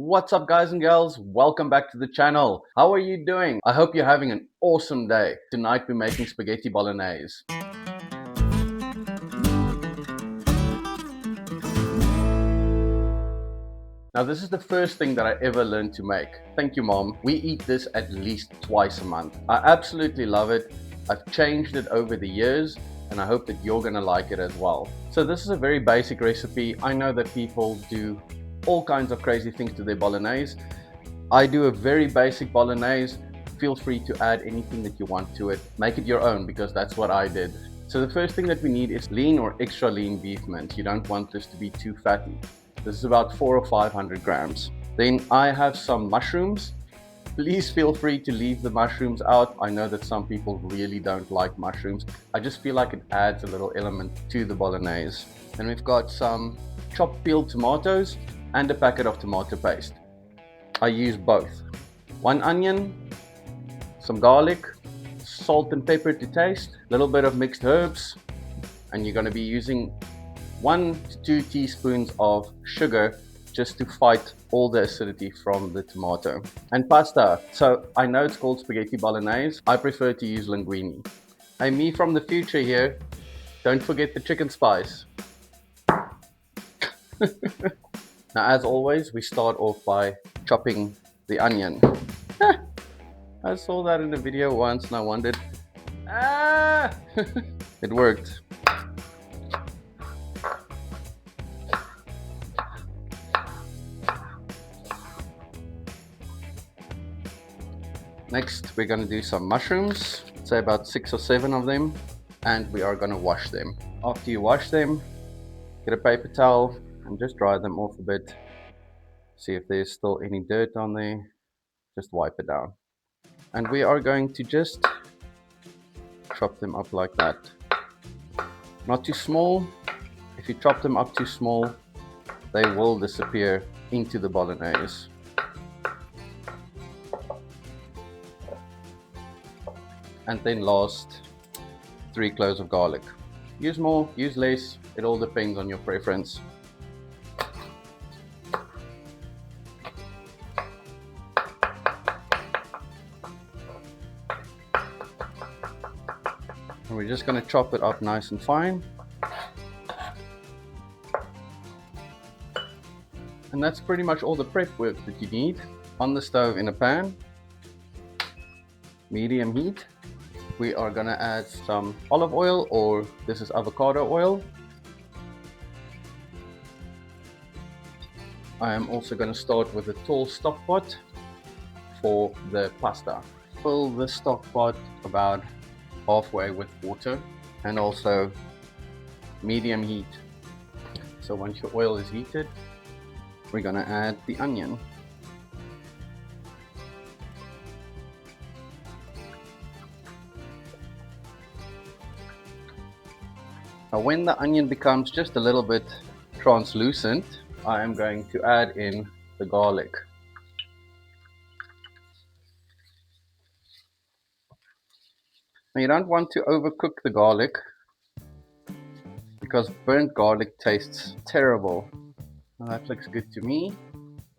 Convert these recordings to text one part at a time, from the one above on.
What's up, guys and girls? Welcome back to the channel. How are you doing? I hope you're having an awesome day. Tonight we're making spaghetti bolognese. Now this is the first thing that I ever learned to make. Thank you, Mom. We eat this at least twice a month. I absolutely love it. I've changed it over the years and I hope that you're gonna like it as well. So this is a very basic recipe. I know that people do all kinds of crazy things to their bolognese. I do a very basic bolognese. Feel free to add anything that you want to it. Make it your own because that's what I did. So the first thing that we need is lean or extra lean beef mince. You don't want this to be too fatty. This is about 400 or 500 grams. Then I have some mushrooms. Please feel free to leave the mushrooms out. I know that some people really don't like mushrooms. I just feel like it adds a little element to the bolognese. And we've got some chopped peeled tomatoes and a packet of tomato paste. I use both. 1 onion, some garlic, salt and pepper to taste, a little bit of mixed herbs, and you're going to be using 1 to 2 teaspoons of sugar just to fight all the acidity from the tomato. And pasta. So I know it's called spaghetti bolognese. I prefer to use linguine. Hey, me from the future here, don't forget the chicken spice. Now, as always, we start off by chopping the onion. I saw that in a video once and I wondered, it worked. Next, we're going to do some mushrooms, say about 6 or 7 of them, and we are going to wash them. After you wash them, get a paper towel and just dry them off a bit. See if there's still any dirt on there, just wipe it down. And we are going to just chop them up like that. Not too small. If you chop them up too small, they will disappear into the bolognese. And then last, 3 cloves of garlic. Use more, use less, it all depends on your preference. And we're just going to chop it up nice and fine. And that's pretty much all the prep work that you need. On the stove in a pan, medium heat, we are going to add some olive oil, or this is avocado oil. I am also going to start with a tall stock pot for the pasta. Fill the stock pot about halfway with water and also medium heat. So once your oil is heated, we're going to add the onion. Now when the onion becomes just a little bit translucent, I am going to add in the garlic. Now you don't want to overcook the garlic because burnt garlic tastes terrible. Now that looks good to me.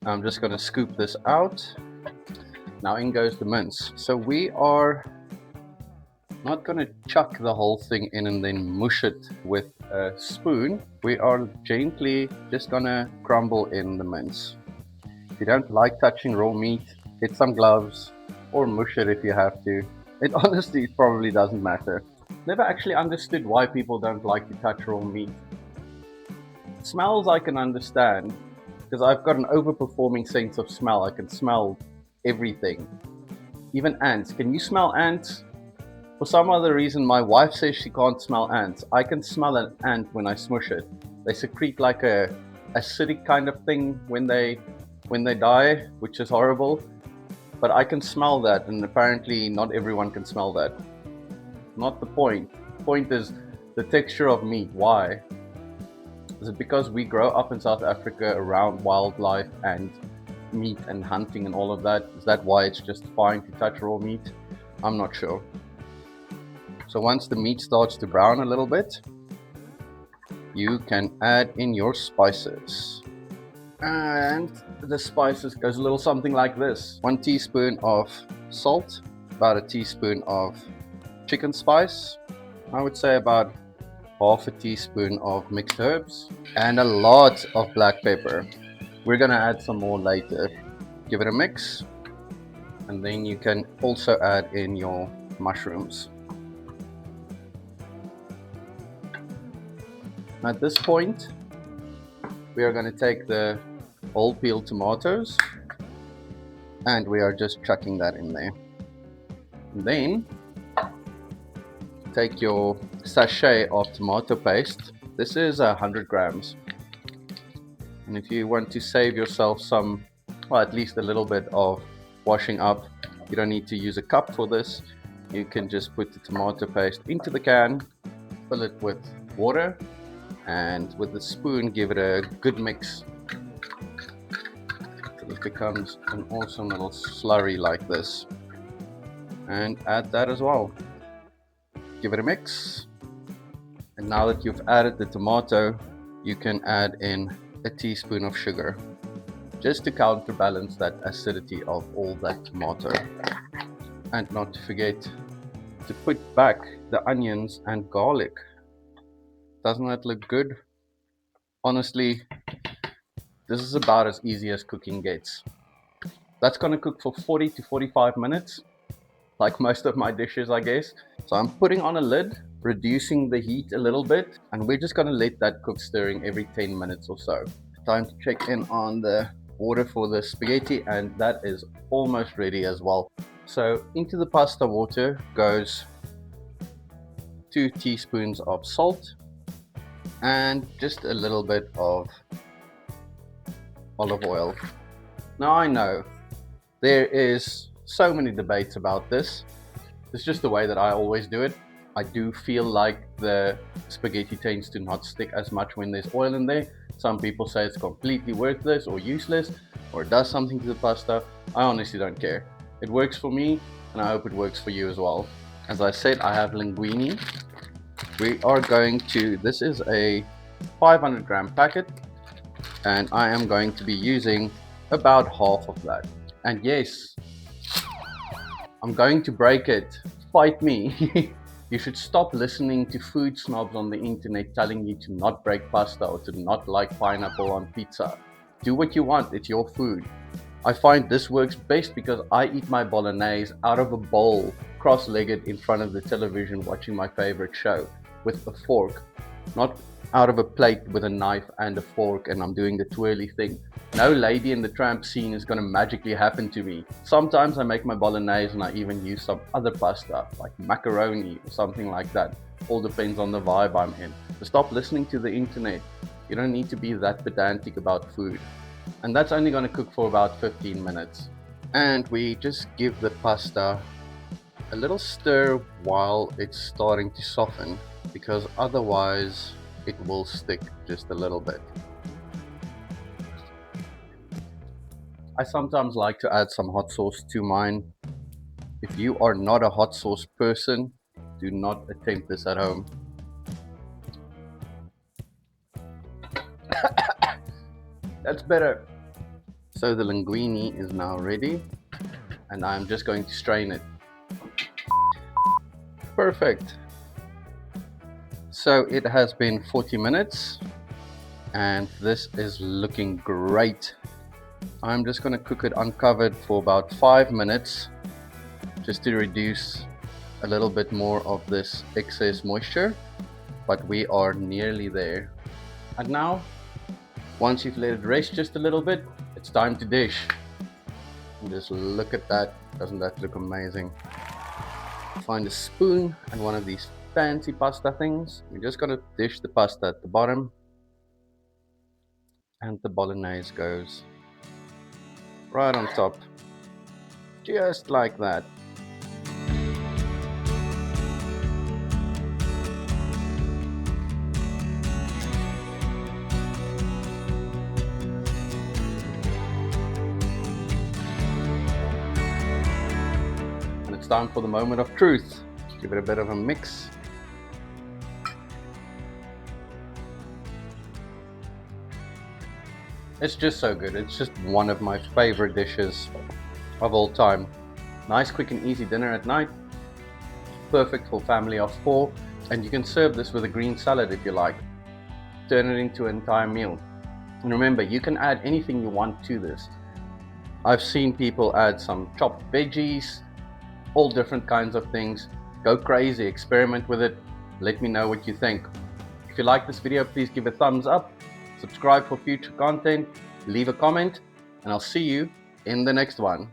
I'm just going to scoop this out. Now in goes the mince. So we are not going to chuck the whole thing in and then mush it with a spoon. We are gently just going to crumble in the mince. If you don't like touching raw meat, get some gloves or mush it if you have to. It honestly probably doesn't matter. Never actually understood why people don't like to touch raw meat. Smells I can understand because I've got an overperforming sense of smell. I can smell everything. Even ants. Can you smell ants? For some other reason, my wife says she can't smell ants. I can smell an ant when I smush it. They secrete like a acidic kind of thing when they die, which is horrible. But I can smell that, and apparently not everyone can smell that. Not the point. The point is the texture of meat. Why? Is it because we grow up in South Africa around wildlife and meat and hunting and all of that? Is that why it's just fine to touch raw meat? I'm not sure. So once the meat starts to brown a little bit, you can add in your spices. And the spices goes a little something like this. 1 teaspoon of salt, about a teaspoon of chicken spice, I would say about half a teaspoon of mixed herbs, and a lot of black pepper. We're gonna add some more later. Give it a mix, and then you can also add in your mushrooms. At this point, we are going to take the whole peeled tomatoes and we are just chucking that in there. And then take your sachet of tomato paste. This is 100 grams. And if you want to save yourself some, well, at least a little bit of washing up, you don't need to use a cup for this. You can just put the tomato paste into the can, fill it with water, and with the spoon give it a good mix till it becomes an awesome little slurry like this. And add that as well. Give it a mix. And now that you've added the tomato, you can add in a teaspoon of sugar, just to counterbalance that acidity of all that tomato. And not to forget to put back the onions and garlic. Doesn't that look good? Honestly, this is about as easy as cooking gets. That's gonna cook for 40 to 45 minutes, like most of my dishes, I guess. So I'm putting on a lid, reducing the heat a little bit, and we're just gonna let that cook stirring every 10 minutes or so. Time to check in on the water for the spaghetti, and that is almost ready as well. So into the pasta water goes 2 teaspoons of salt and just a little bit of olive oil. Now I know there is so many debates about this. It's just the way that I always do it. I do feel like the spaghetti tends to not stick as much when there's oil in there. Some people say it's completely worthless or useless, or it does something to the pasta. I honestly don't care. It works for me, and I hope it works for you as well. As I said, I have linguine. We are going to, this is a 500 gram packet, and I am going to be using about half of that. And yes, I'm going to break it. Fight me. You should stop listening to food snobs on the internet telling you to not break pasta or to not like pineapple on pizza. Do what you want, it's your food. I find this works best because I eat my bolognese out of a bowl, cross-legged in front of the television watching my favorite show, with a fork, not out of a plate with a knife and a fork and I'm doing the twirly thing. No Lady in the Tramp scene is gonna magically happen to me. Sometimes I make my bolognese and I even use some other pasta, like macaroni or something like that. All depends on the vibe I'm in. So stop listening to the internet. You don't need to be that pedantic about food. And that's only gonna cook for about 15 minutes. And we just give the pasta a little stir while it's starting to soften, because otherwise it will stick just a little bit. I sometimes like to add some hot sauce to mine. If you are not a hot sauce person, do not attempt this at home. That's better. So the linguine is now ready, and I'm just going to strain it. Perfect. So it has been 40 minutes, and this is looking great. I'm just going to cook it uncovered for about 5 minutes, just to reduce a little bit more of this excess moisture, but we are nearly there. And now, once you've let it rest just a little bit, it's time to dish. And just look at that. Doesn't that look amazing? Find a spoon and one of these fancy pasta things. We're just going to dish the pasta at the bottom, and the bolognese goes right on top, just like that. And it's time for the moment of truth. Give it a bit of a mix. It's just so good. It's just one of my favorite dishes of all time. Nice, quick and easy dinner at night. Perfect for family of 4. And you can serve this with a green salad if you like. Turn it into an entire meal. And remember, you can add anything you want to this. I've seen people add some chopped veggies, all different kinds of things. Go crazy, experiment with it. Let me know what you think. If you like this video, please give a thumbs up, subscribe for future content, leave a comment, and I'll see you in the next one.